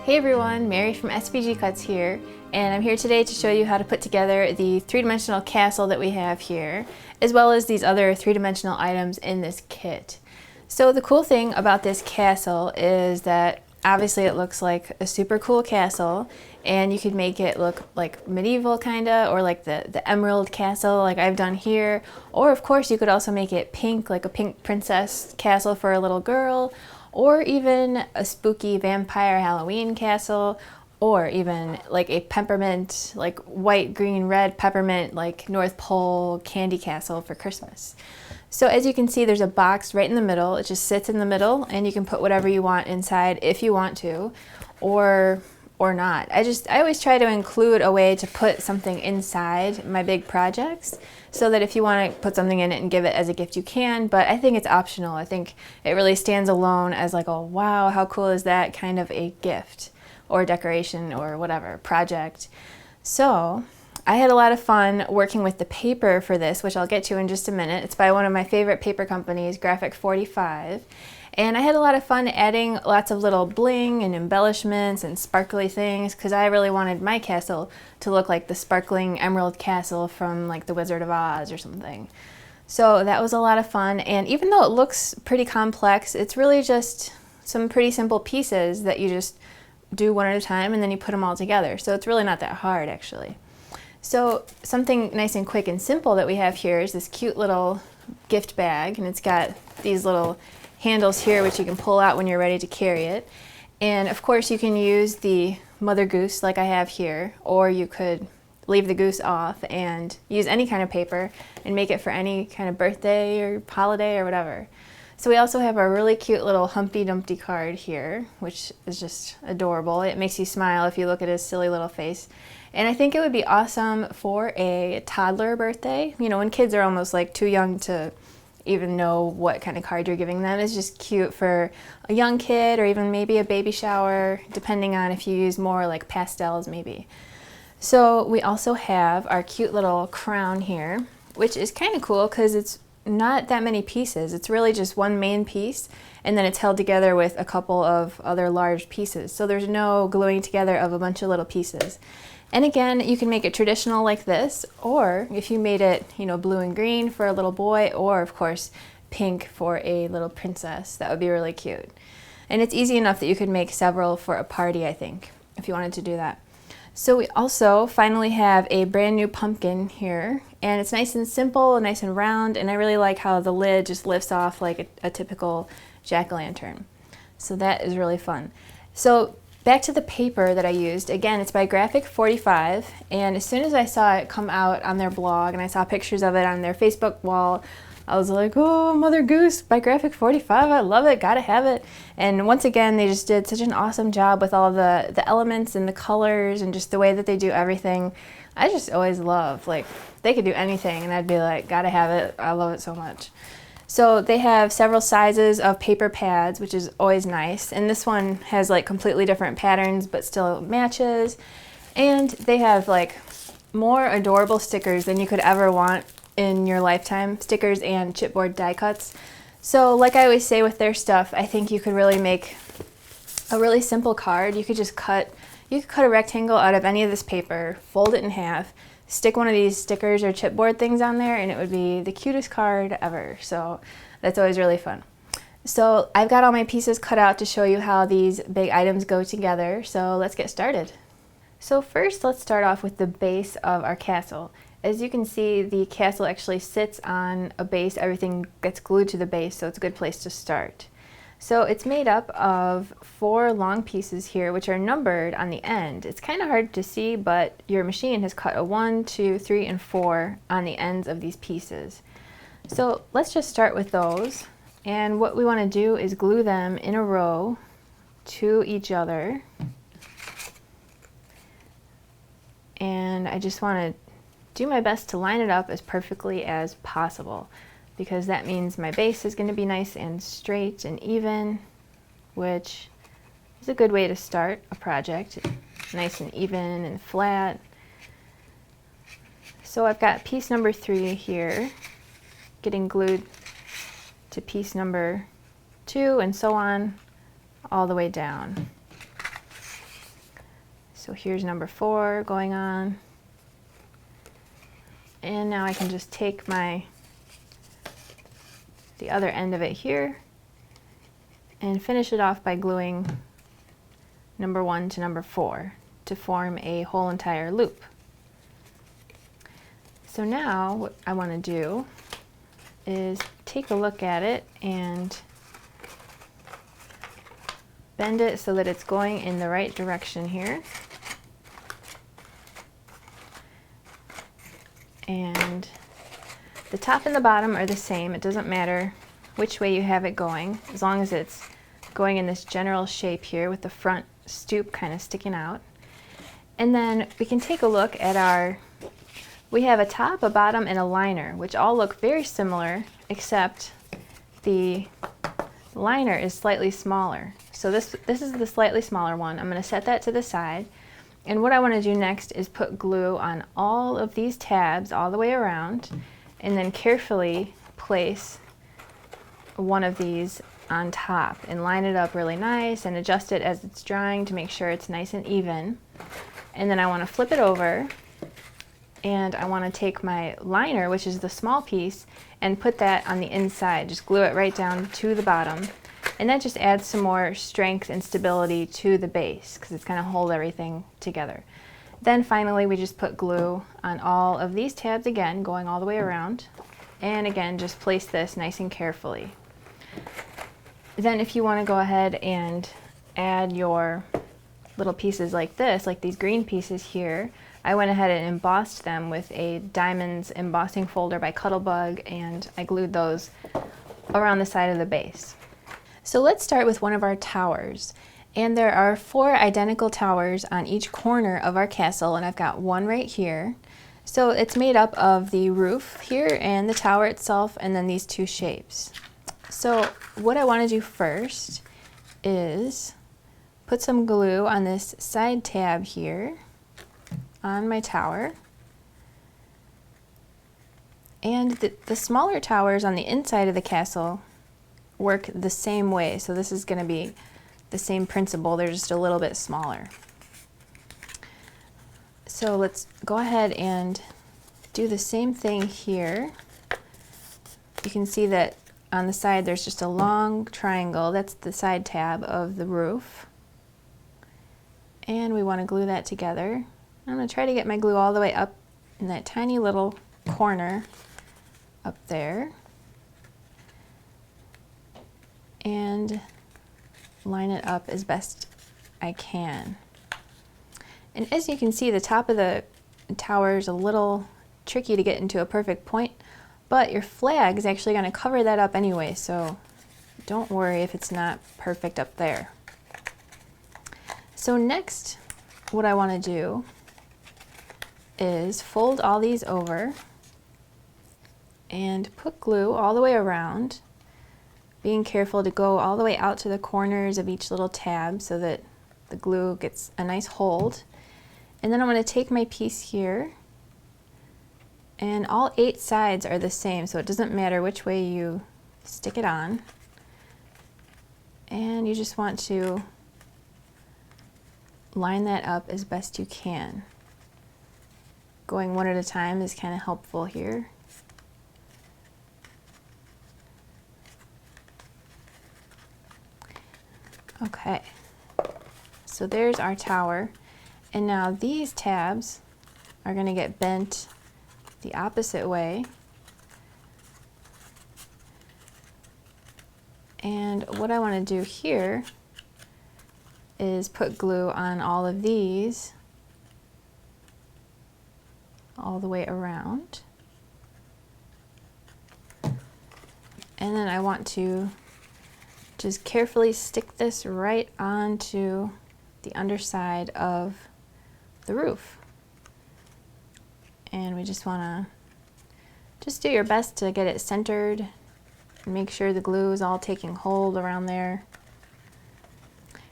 Hey everyone, Mary from SVG Cuts here, and I'm here today to show you how to put together the three-dimensional castle that we have here, as well as these other three-dimensional items in this kit. So the cool thing about this castle is that obviously it looks like a super cool castle, and you could make it look like medieval kinda, or like the emerald castle like I've done here, or of course you could also make it pink, like a pink princess castle for a little girl, or even a spooky vampire Halloween castle, or even like a peppermint, like white, green, red peppermint, like North Pole candy castle for Christmas. So as you can see, there's a box right in the middle. It just sits in the middle, and you can put whatever you want inside if you want to, or not. I always try to include a way to put something inside my big projects, so that if you want to put something in it and give it as a gift, you can, but I think it's optional. I think it really stands alone as like, oh wow, how cool is that kind of a gift or decoration or whatever project. So I had a lot of fun working with the paper for this, which I'll get to in just a minute. It's by one of my favorite paper companies, Graphic 45. And I had a lot of fun adding lots of little bling and embellishments and sparkly things, because I really wanted my castle to look like the sparkling emerald castle from like the Wizard of Oz or something. So that was a lot of fun, and even though it looks pretty complex, it's really just some pretty simple pieces that you just do one at a time and then you put them all together. So it's really not that hard actually. So something nice and quick and simple that we have here is this cute little gift bag, and it's got these little handles here which you can pull out when you're ready to carry it. And of course you can use the Mother Goose like I have here, or you could leave the goose off and use any kind of paper and make it for any kind of birthday or holiday or whatever. So we also have a really cute little Humpty Dumpty card here, which is just adorable. It makes you smile if you look at his silly little face. And I think it would be awesome for a toddler birthday. You know, when kids are almost like too young to even know what kind of card you're giving them. It's just cute for a young kid, or even maybe a baby shower, depending on if you use more like pastels maybe. So we also have our cute little crown here, which is kind of cool because it's not that many pieces. It's really just one main piece, and then it's held together with a couple of other large pieces. So there's no gluing together of a bunch of little pieces. And again, you can make it traditional like this, or if you made it, you know, blue and green for a little boy, or of course pink for a little princess, that would be really cute. And it's easy enough that you could make several for a party, I think, if you wanted to do that. So we also finally have a brand new pumpkin here, and it's nice and simple, nice and round, and I really like how the lid just lifts off like a typical jack-o'-lantern. So that is really fun. So back to the paper that I used. Again, it's by Graphic 45, and as soon as I saw it come out on their blog and I saw pictures of it on their Facebook wall, I was like, oh, Mother Goose by Graphic 45, I love it, gotta have it. And once again, they just did such an awesome job with all the elements and the colors and just the way that they do everything. I just always love, like, they could do anything and I'd be like, gotta have it, I love it so much. So they have several sizes of paper pads, which is always nice. And this one has like completely different patterns, but still matches. And they have like more adorable stickers than you could ever want in your lifetime. Stickers and chipboard die cuts. So like I always say with their stuff, I think you could really make a really simple card. You could cut a rectangle out of any of this paper, fold it in half, stick one of these stickers or chipboard things on there, and it would be the cutest card ever. So that's always really fun. So I've got all my pieces cut out to show you how these big items go together. So let's get started. So first, let's start off with the base of our castle. As you can see, the castle actually sits on a base. Everything gets glued to the base, so it's a good place to start. So it's made up of 4 long pieces here, which are numbered on the end. It's kind of hard to see, but your machine has cut a 1, 2, 3, and 4 on the ends of these pieces. So let's just start with those. And what we want to do is glue them in a row to each other. And I just want to do my best to line it up as perfectly as possible, because that means my base is going to be nice and straight and even, which is a good way to start a project. Nice and even and flat. So I've got piece number 3 here getting glued to piece number 2, and so on all the way down. So here's number 4 going on. And now I can just take the other end of it here and finish it off by gluing number 1 to number 4 to form a whole entire loop. So now what I want to do is take a look at it and bend it so that it's going in the right direction here. And the top and the bottom are the same. It doesn't matter which way you have it going, as long as it's going in this general shape here with the front stoop kind of sticking out. And then we can take a look at we have a top, a bottom, and a liner, which all look very similar, except the liner is slightly smaller. So this is the slightly smaller one. I'm going to set that to the side. And what I want to do next is put glue on all of these tabs all the way around, and then carefully place one of these on top and line it up really nice and adjust it as it's drying to make sure it's nice and even. And then I want to flip it over, and I want to take my liner, which is the small piece, and put that on the inside. Just glue it right down to the bottom. And that just adds some more strength and stability to the base because it's going to hold everything together. Then finally we just put glue on all of these tabs again, going all the way around. And again, just place this nice and carefully. Then if you want to go ahead and add your little pieces like this, like these green pieces here, I went ahead and embossed them with a Diamonds embossing folder by Cuttlebug, and I glued those around the side of the base. So let's start with one of our towers. And there are 4 identical towers on each corner of our castle, and I've got one right here. So it's made up of the roof here and the tower itself, and then these 2 shapes. So what I want to do first is put some glue on this side tab here on my tower. And the smaller towers on the inside of the castle work the same way. So this is going to be the same principle, they're just a little bit smaller. So let's go ahead and do the same thing here. You can see that on the side there's just a long triangle. That's the side tab of the roof. And we want to glue that together. I'm going to try to get my glue all the way up in that tiny little corner up there. And line it up as best I can. And as you can see, the top of the tower is a little tricky to get into a perfect point, but your flag is actually going to cover that up anyway, so don't worry if it's not perfect up there. So next, what I want to do is fold all these over and put glue all the way around, being careful to go all the way out to the corners of each little tab so that the glue gets a nice hold. And then I'm going to take my piece here, and all 8 sides are the same, so it doesn't matter which way you stick it on. And you just want to line that up as best you can. Going one at a time is kind of helpful here. Okay, so there's our tower, and now these tabs are going to get bent the opposite way. And what I want to do here is put glue on all of these all the way around. And then I want to just carefully stick this right onto the underside of the roof. And we just want to just do your best to get it centered and make sure the glue is all taking hold around there.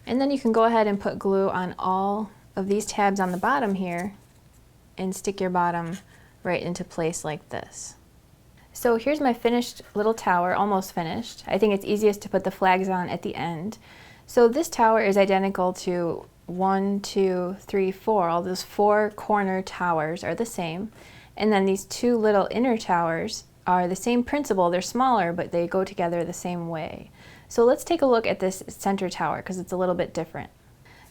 And then you can go ahead and put glue on all of these tabs on the bottom here and stick your bottom right into place like this. So here's my finished little tower, almost finished. I think it's easiest to put the flags on at the end. So this tower is identical to 1, 2, 3, 4, all those 4 corner towers are the same. And then these 2 little inner towers are the same principle. They're smaller, but they go together the same way. So let's take a look at this center tower because it's a little bit different.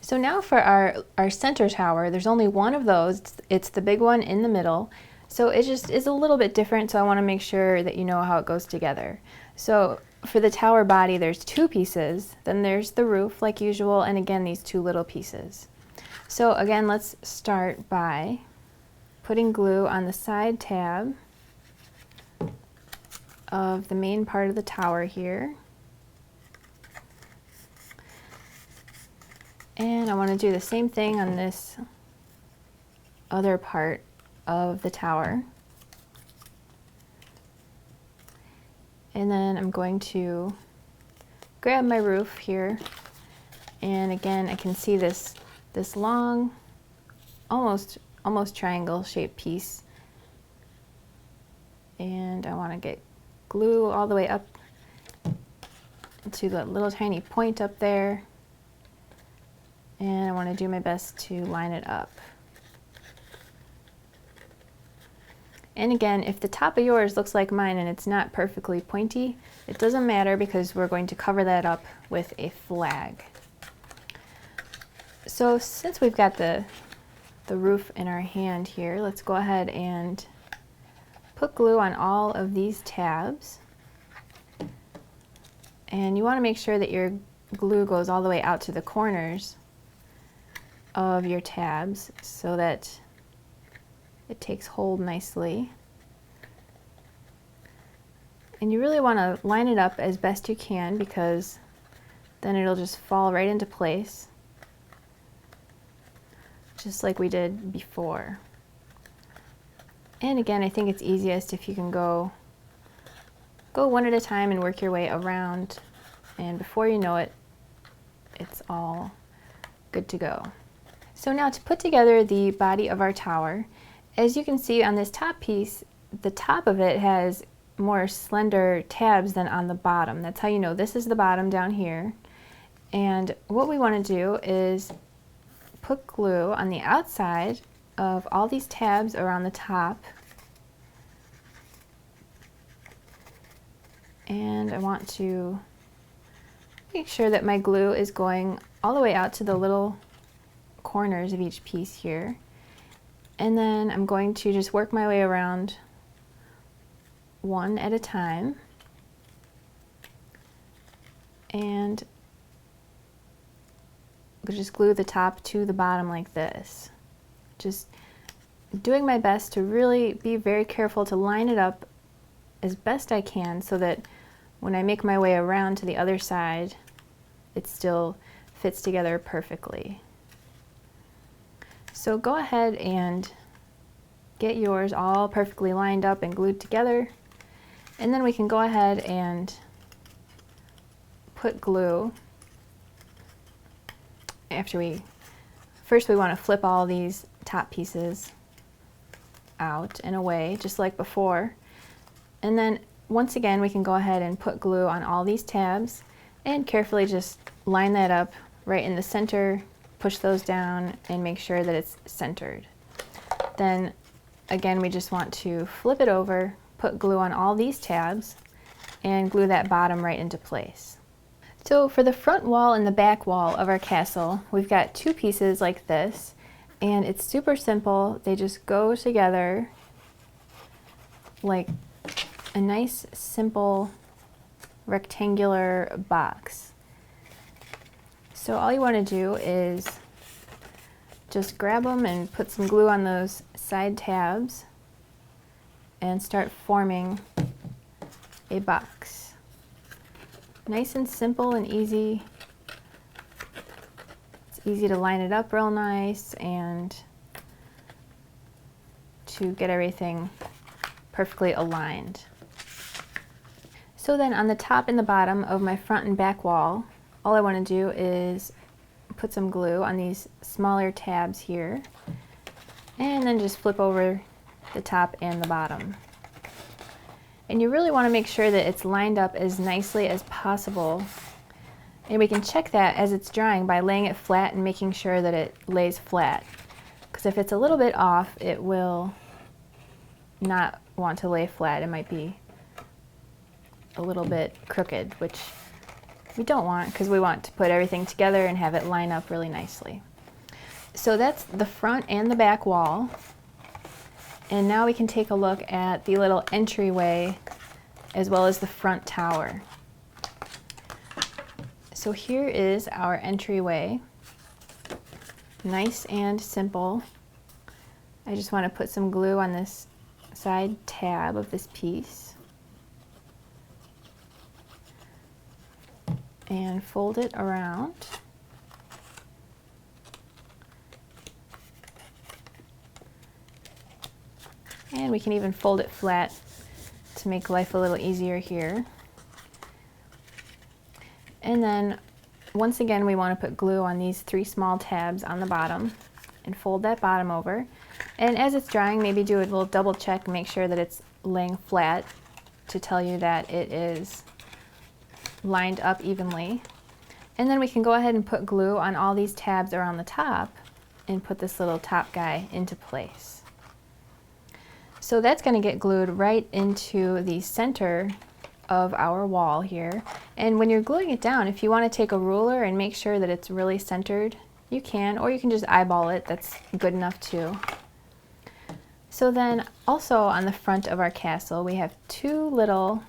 So now for our center tower, there's only one of those. It's the big one in the middle. So it just is a little bit different, so I want to make sure that you know how it goes together. So for the tower body, there's 2 pieces. Then there's the roof like usual, and again, these 2 little pieces. So again, let's start by putting glue on the side tab of the main part of the tower here. And I want to do the same thing on this other part of the tower. And then I'm going to grab my roof here, and again I can see this long, almost triangle shaped piece, and I want to get glue all the way up to that little tiny point up there. And I want to do my best to line it up. And again, if the top of yours looks like mine and it's not perfectly pointy, it doesn't matter because we're going to cover that up with a flag. So since we've got the roof in our hand here, let's go ahead and put glue on all of these tabs. And you want to make sure that your glue goes all the way out to the corners of your tabs so that it takes hold nicely. And you really want to line it up as best you can because then it'll just fall right into place, just like we did before. And again, I think it's easiest if you can go one at a time and work your way around, and before you know it, it's all good to go. So now to put together the body of our tower, as you can see on this top piece, the top of it has more slender tabs than on the bottom. That's how you know this is the bottom down here. And what we want to do is put glue on the outside of all these tabs around the top. And I want to make sure that my glue is going all the way out to the little corners of each piece here. And then I'm going to just work my way around one at a time. And we'll just glue the top to the bottom like this. Just doing my best to really be very careful to line it up as best I can so that when I make my way around to the other side, it still fits together perfectly. So go ahead and get yours all perfectly lined up and glued together, and then we can go ahead and put glue first we want to flip all these top pieces out and away just like before, and then once again we can go ahead and put glue on all these tabs and carefully just line that up right in the center, push those down and make sure that it's centered. Then again we just want to flip it over, put glue on all these tabs and glue that bottom right into place. So for the front wall and the back wall of our castle, we've got 2 pieces like this, and it's super simple. They just go together like a nice simple rectangular box. So all you want to do is just grab them and put some glue on those side tabs and start forming a box. Nice and simple and easy. It's easy to line it up real nice and to get everything perfectly aligned. So then on the top and the bottom of my front and back wall, all I want to do is put some glue on these smaller tabs here and then just flip over the top and the bottom. And you really want to make sure that it's lined up as nicely as possible And we can check that as it's drying by laying it flat and making sure that it lays flat. Because if it's a little bit off, it will not want to lay flat. It might be a little bit crooked, which we don't want because we want to put everything together and have it line up really nicely. So that's the front and the back wall. And now we can take a look at the little entryway as well as the front tower. So here is our entryway. Nice and simple. I just want to put some glue on this side tab of this piece and fold it around. And we can even fold it flat to make life a little easier here. And then once again we want to put glue on these 3 small tabs on the bottom and fold that bottom over. And as it's drying, maybe do a little double check and make sure that it's laying flat to tell you that it is lined up evenly. And then we can go ahead and put glue on all these tabs around the top and put this little top guy into place. So that's going to get glued right into the center of our wall here. And when you're gluing it down, if you want to take a ruler and make sure that it's really centered, you can, or you can just eyeball it. That's good enough too. So then also on the front of our castle, we have 2 little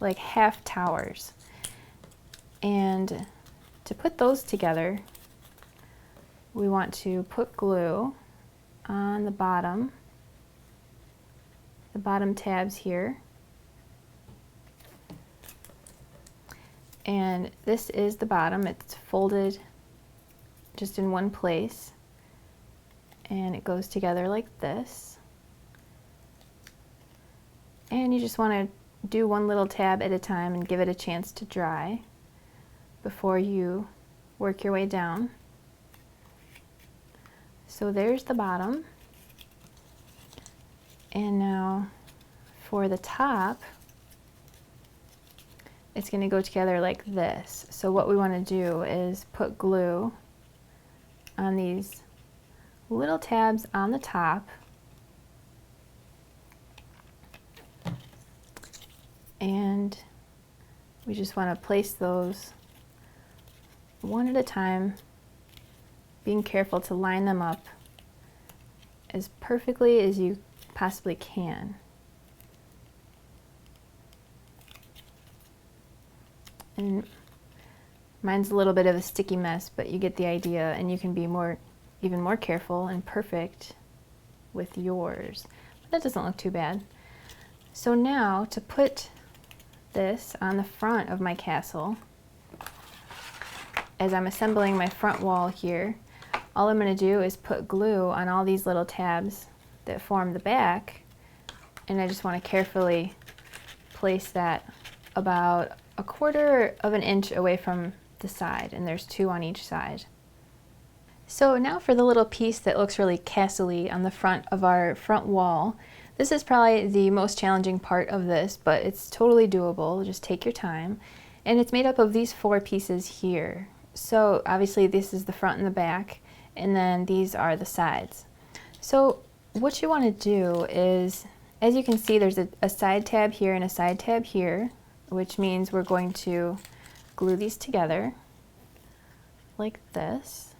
like half towers. And to put those together, we want to put glue on the bottom tabs here. And this is the bottom. It's folded just in one place. And it goes together like this. And you just want to do one little tab at a time and give it a chance to dry before you work your way down. So there's the bottom. And now for the top, it's going to go together like this. So what we want to do is put glue on these little tabs on the top. And we just want to place those one at a time, being careful to line them up as perfectly as you possibly can. And mine's a little bit of a sticky mess, but you get the idea, and you can be even more careful and perfect with yours. But that doesn't look too bad. So now to put this on the front of my castle, as I'm assembling my front wall here, all I'm going to do is put glue on all these little tabs that form the back, and I just want to carefully place that about 1/4 of an inch away from the side, and there's 2 on each side. So now for the little piece that looks really castle-y on the front of our front wall. This is probably the most challenging part of this, but it's totally doable. Just take your time. And it's made up of these 4 pieces here. So obviously this is the front and the back, and then these are the sides. So what you want to do is, as you can see, there's a side tab here and a side tab here, which means we're going to glue these together like this.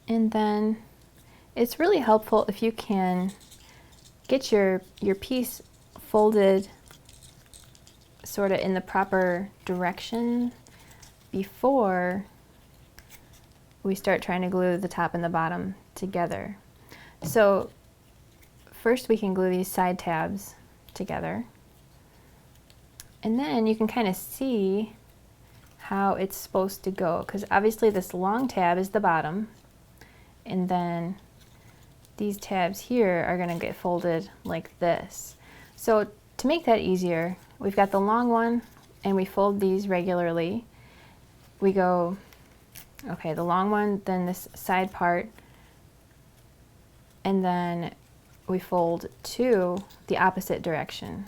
And then it's really helpful if you can get your piece folded sort of in the proper direction before we start trying to glue the top and the bottom together. So first we can glue these side tabs together, and then you can kind of see how it's supposed to go, because obviously this long tab is the bottom, and then these tabs here are going to get folded like this. So to make that easier, we've got the long one and we fold these regularly. We go, okay, the long one, then this side part, and then we fold to the opposite direction.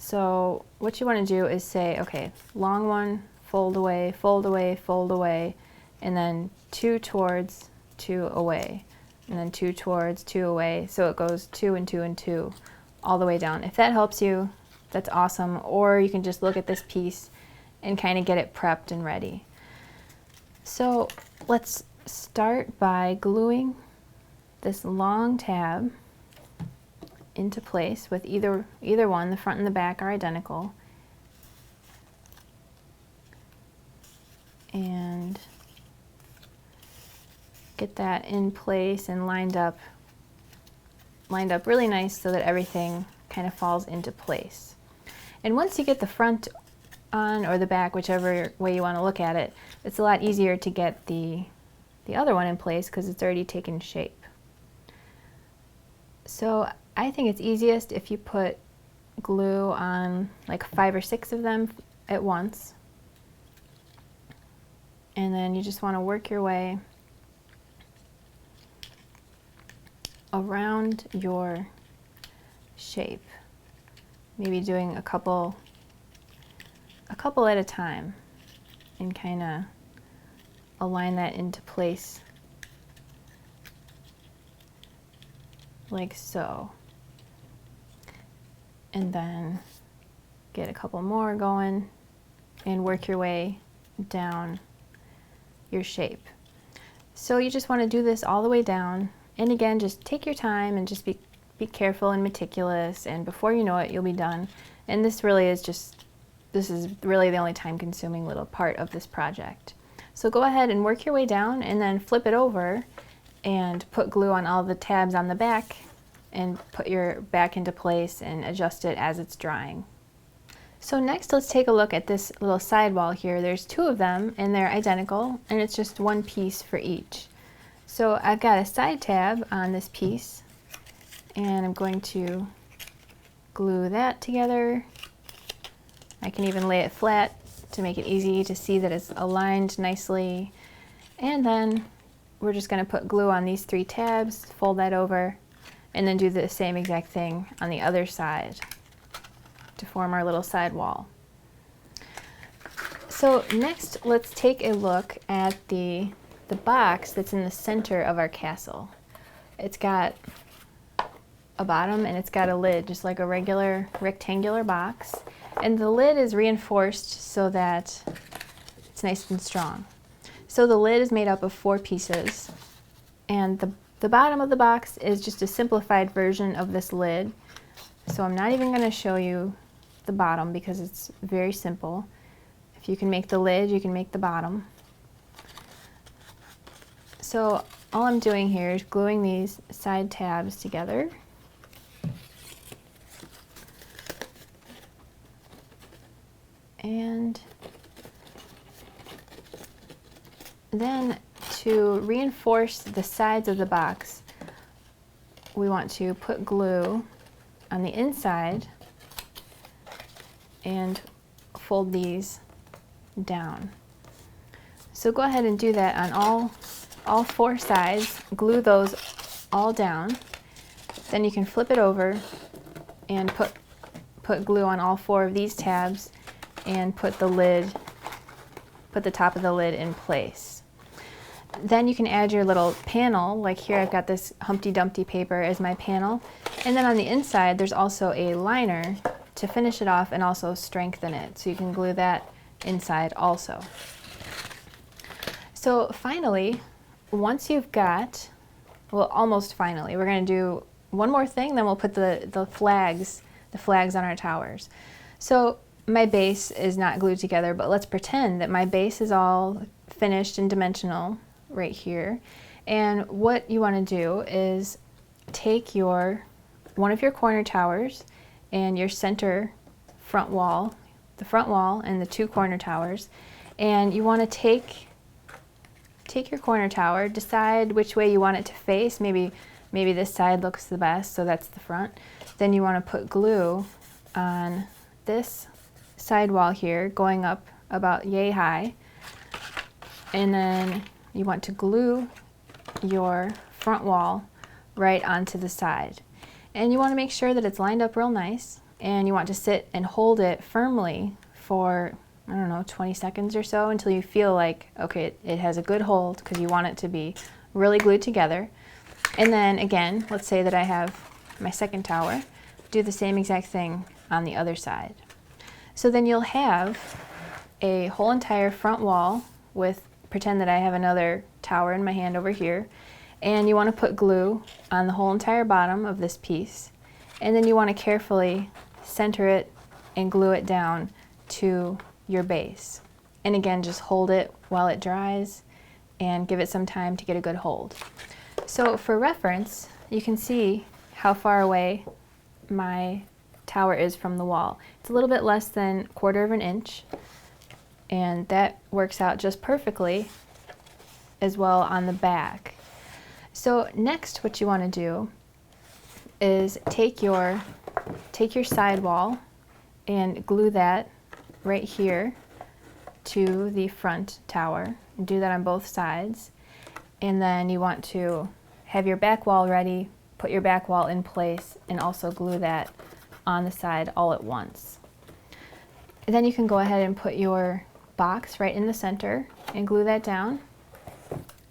So what you want to do is say, okay, long one, fold away, fold away, fold away, and then 2 towards, 2 away, and then 2 towards, 2 away. So it goes 2 and 2 and 2 all the way down. If that helps you, that's awesome. Or you can just look at this piece and kind of get it prepped and ready. So let's start by gluing this long tab into place with either one. The front and the back are identical. And get that in place and lined up really nice so that everything kind of falls into place. And once you get the front on, or the back, whichever way you want to look at it, it's a lot easier to get the other one in place because it's already taken shape. So I think it's easiest if you put glue on like 5 or 6 of them at once. And then you just want to work your way around your shape. Maybe doing a couple at a time and kind of align that into place like so. And then get a couple more going and work your way down your shape. So you just want to do this all the way down, and again, just take your time and just be careful and meticulous, and before you know it, you'll be done. And this is really the only time-consuming little part of this project. So go ahead and work your way down and then flip it over and put glue on all the tabs on the back and put your back into place and adjust it as it's drying. So next, let's take a look at this little sidewall here. There's 2 of them and they're identical, and it's just 1 piece for each. So I've got a side tab on this piece, and I'm going to glue that together. I can even lay it flat to make it easy to see that it's aligned nicely. And then we're just going to put glue on these 3 tabs, fold that over, and then do the same exact thing on the other side to form our little side wall. So next, let's take a look at the box that's in the center of our castle. It's got a bottom and it's got a lid, just like a regular rectangular box. And the lid is reinforced so that it's nice and strong. So the lid is made up of 4 pieces, and the bottom of the box is just a simplified version of this lid. So I'm not even going to show you the bottom because it's very simple. If you can make the lid, you can make the bottom. So all I'm doing here is gluing these side tabs together. And then to reinforce the sides of the box, we want to put glue on the inside and fold these down. So go ahead and do that on all 4 sides. Glue those all down. Then you can flip it over and put glue on all 4 of these tabs and put the top of the lid in place. Then you can add your little panel. Like here I've got this Humpty Dumpty paper as my panel, and then on the inside there's also a liner to finish it off and also strengthen it, so you can glue that inside also. So finally, once you've got, well, almost finally, we're going to do one more thing, then we'll put the flags on our towers. So my base is not glued together, but let's pretend that my base is all finished and dimensional right here. And what you want to do is take one of your corner towers and your center front wall, the front wall and the 2 corner towers, and you want to take your corner tower, decide which way you want it to face. Maybe this side looks the best, so that's the front. Then you want to put glue on this side wall here, going up about yay high, and then you want to glue your front wall right onto the side. And you want to make sure that it's lined up real nice, and you want to sit and hold it firmly for, I don't know, 20 seconds or so until you feel like, okay, it has a good hold, because you want it to be really glued together. And then again, let's say that I have my second tower, do the same exact thing on the other side. So then you'll have a whole entire front wall with, pretend that I have another tower in my hand over here, and you want to put glue on the whole entire bottom of this piece, and then you want to carefully center it and glue it down to your base. And again, just hold it while it dries and give it some time to get a good hold. So for reference, you can see how far away my tower is from the wall. It's a little bit less than 1/4 of an inch, and that works out just perfectly as well on the back. So next, what you want to do is take your side wall and glue that right here to the front tower. Do that on both sides, and then you want to have your back wall ready, put your back wall in place, and also glue that on the side all at once. And then you can go ahead and put your box right in the center and glue that down.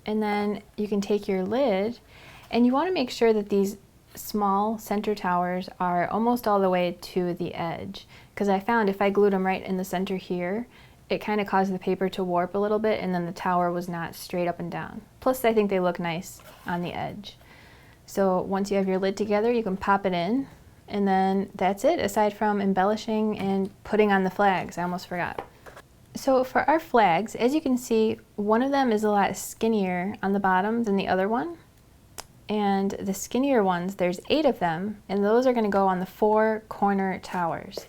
And then you can take your lid, and you want to make sure that these small center towers are almost all the way to the edge, because I found if I glued them right in the center here, it kind of caused the paper to warp a little bit, and then the tower was not straight up and down. Plus, I think they look nice on the edge. So once you have your lid together, you can pop it in, and then that's it, aside from embellishing and putting on the flags. I almost forgot. So for our flags, as you can see, one of them is a lot skinnier on the bottom than the other one. And the skinnier ones, there's 8 of them, and those are going to go on the 4 corner towers.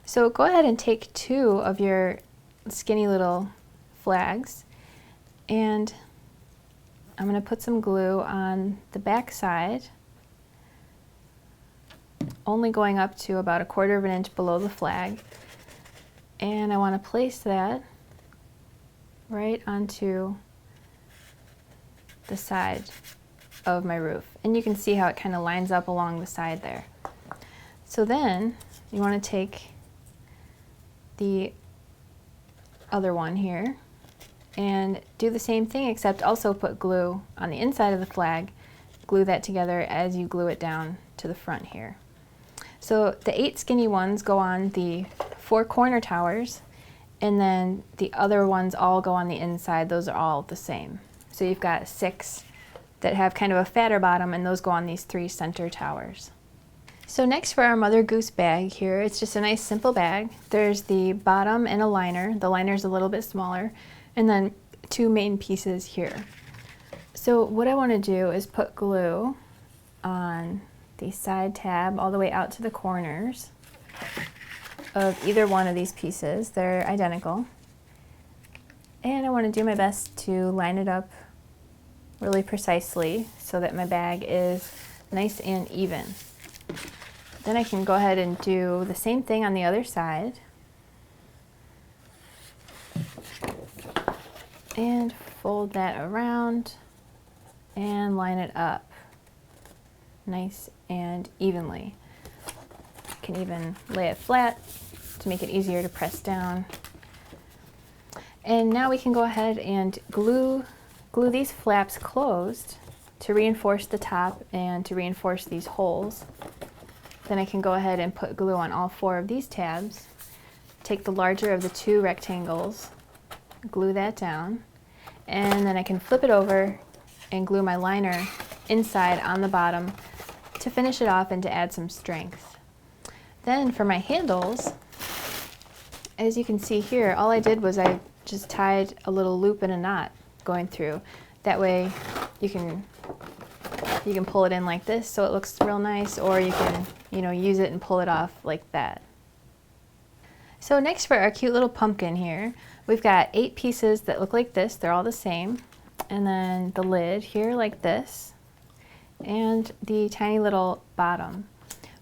So go ahead and take 2 of your skinny little flags, and I'm going to put some glue on the back side, only going up to about 1/4 of an inch below the flag. And I want to place that right onto the side of my roof. And you can see how it kind of lines up along the side there. So then you want to take the other one here and do the same thing, except also put glue on the inside of the flag, glue that together as you glue it down to the front here. So the 8 skinny ones go on the 4 corner towers, and then the other ones all go on the inside. Those are all the same. So you've got 6 that have kind of a fatter bottom, and those go on these 3 center towers. So next for our Mother Goose bag here, it's just a nice simple bag. There's the bottom and a liner. The liner's a little bit smaller, and then 2 main pieces here. So what I want to do is put glue on the side tab all the way out to the corners of either one of these pieces. They're identical. And I want to do my best to line it up really precisely so that my bag is nice and even. Then I can go ahead and do the same thing on the other side. And fold that around and line it up nice and evenly. You can even lay it flat to make it easier to press down. And now we can go ahead and glue these flaps closed to reinforce the top and to reinforce these holes. Then I can go ahead and put glue on all 4 of these tabs, take the larger of the 2 rectangles, glue that down, and then I can flip it over and glue my liner inside on the bottom to finish it off and to add some strength. Then for my handles, as you can see here, all I did was I just tied a little loop and a knot going through. That way you can pull it in like this so it looks real nice, or you can, use it and pull it off like that. So next for our cute little pumpkin here, we've got 8 pieces that look like this. They're all the same. And then the lid here like this, and the tiny little bottom.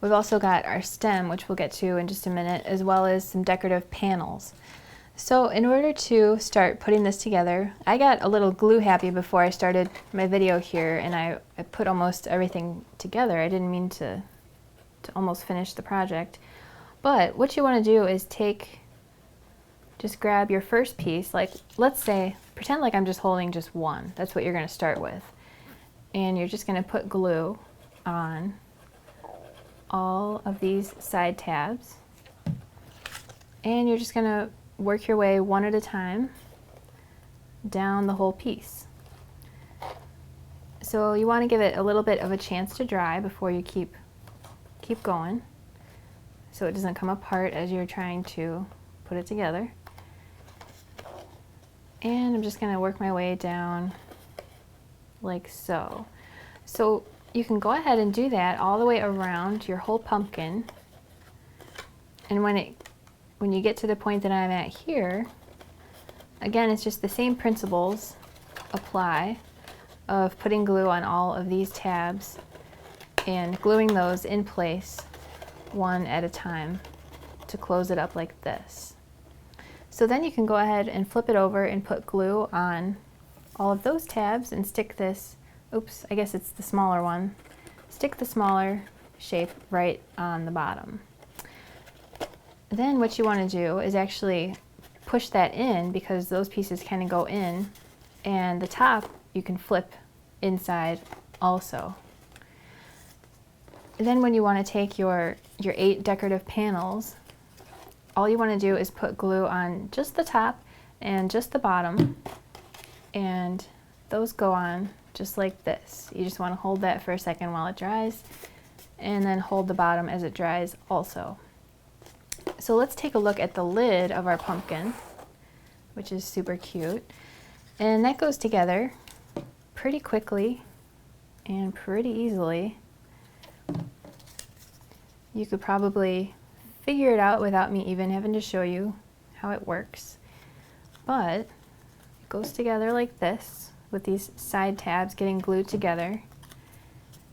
We've also got our stem, which we'll get to in just a minute, as well as some decorative panels. So in order to start putting this together, I got a little glue happy before I started my video here, and I put almost everything together. I didn't mean to almost finish the project. But what you want to do is just grab your first piece, like let's say, pretend like I'm just holding just one. That's what you're going to start with. And you're just going to put glue on all of these side tabs. And you're just going to work your way one at a time down the whole piece. So you want to give it a little bit of a chance to dry before you keep going, so it doesn't come apart as you're trying to put it together. And I'm just going to work my way down like so. So you can go ahead and do that all the way around your whole pumpkin. And when you get to the point that I'm at here, again, it's just the same principles apply of putting glue on all of these tabs and gluing those in place one at a time to close it up like this. So then you can go ahead and flip it over and put glue on all of those tabs and stick this, oops, I guess it's the smaller one, stick the smaller shape right on the bottom. Then what you want to do is actually push that in, because those pieces kind of go in, and the top you can flip inside also. And then when you want to take your 8 decorative panels, all you want to do is put glue on just the top and just the bottom, and those go on just like this. You just want to hold that for a second while it dries, and then hold the bottom as it dries also. So let's take a look at the lid of our pumpkin, which is super cute. And that goes together pretty quickly and pretty easily. You could probably figure it out without me even having to show you how it works. But it goes together like this with these side tabs getting glued together.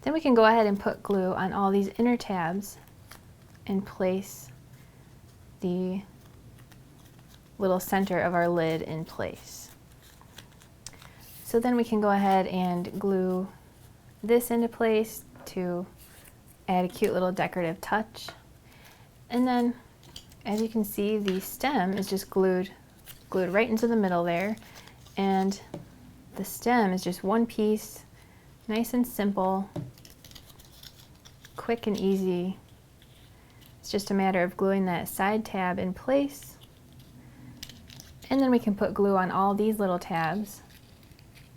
Then we can go ahead and put glue on all these inner tabs and place the little center of our lid in place. So then we can go ahead and glue this into place to add a cute little decorative touch. And then, as you can see, the stem is just glued right into the middle there, and the stem is just one piece, nice and simple, quick and easy. It's just a matter of gluing that side tab in place, and then we can put glue on all these little tabs,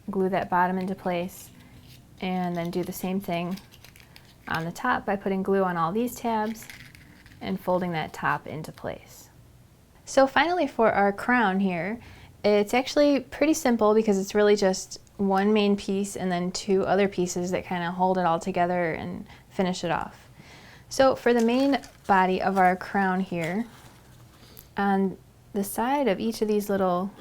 glue that bottom into place, and then do the same thing on the top by putting glue on all these tabs and folding that top into place. So finally, for our crown here, it's actually pretty simple because it's really just one main piece and then 2 other pieces that kind of hold it all together and finish it off. So for the main body of our crown here, on the side of each of these little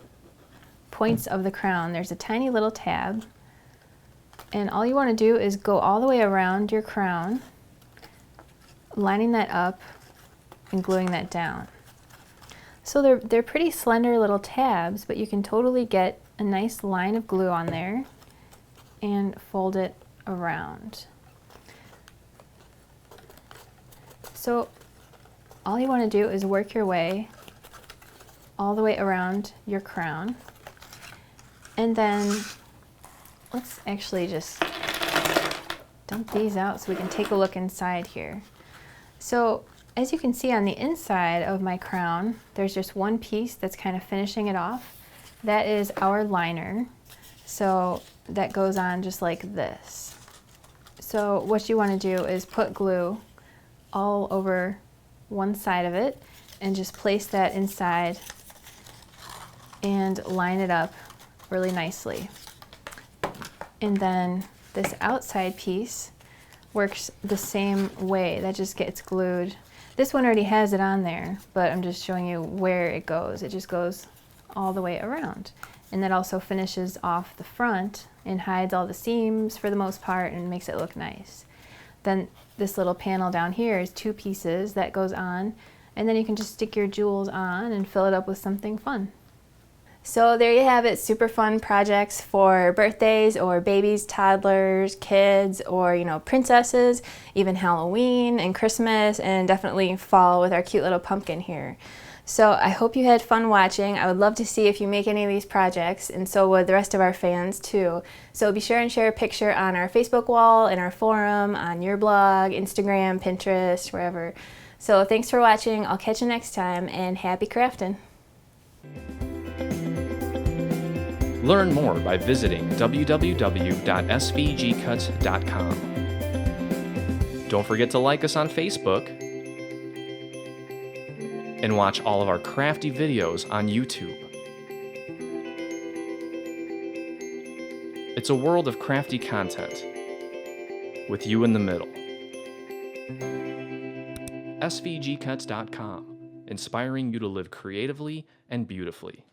points of the crown, there's a tiny little tab, and all you want to do is go all the way around your crown, lining that up and gluing that down. So they're pretty slender little tabs, but you can totally get a nice line of glue on there and fold it around. So all you want to do is work your way all the way around your crown, and then let's actually just dump these out so we can take a look inside here. So as you can see on the inside of my crown, there's just one piece that's kind of finishing it off. That is our liner. So that goes on just like this. So what you want to do is put glue all over one side of it and just place that inside and line it up really nicely. And then this outside piece works the same way. That just gets glued. This one already has it on there, but I'm just showing you where it goes. It just goes all the way around. And that also finishes off the front and hides all the seams for the most part and makes it look nice. Then this little panel down here is 2 pieces that goes on, and then you can just stick your jewels on and fill it up with something fun. So there you have it, super fun projects for birthdays or babies, toddlers, kids, or princesses, even Halloween and Christmas, and definitely fall with our cute little pumpkin here. So I hope you had fun watching. I would love to see if you make any of these projects, and so would the rest of our fans too. So be sure and share a picture on our Facebook wall, in our forum, on your blog, Instagram, Pinterest, wherever. So thanks for watching. I'll catch you next time, and happy crafting. Learn more by visiting www.svgcuts.com. Don't forget to like us on Facebook and watch all of our crafty videos on YouTube. It's a world of crafty content with you in the middle. svgcuts.com, inspiring you to live creatively and beautifully.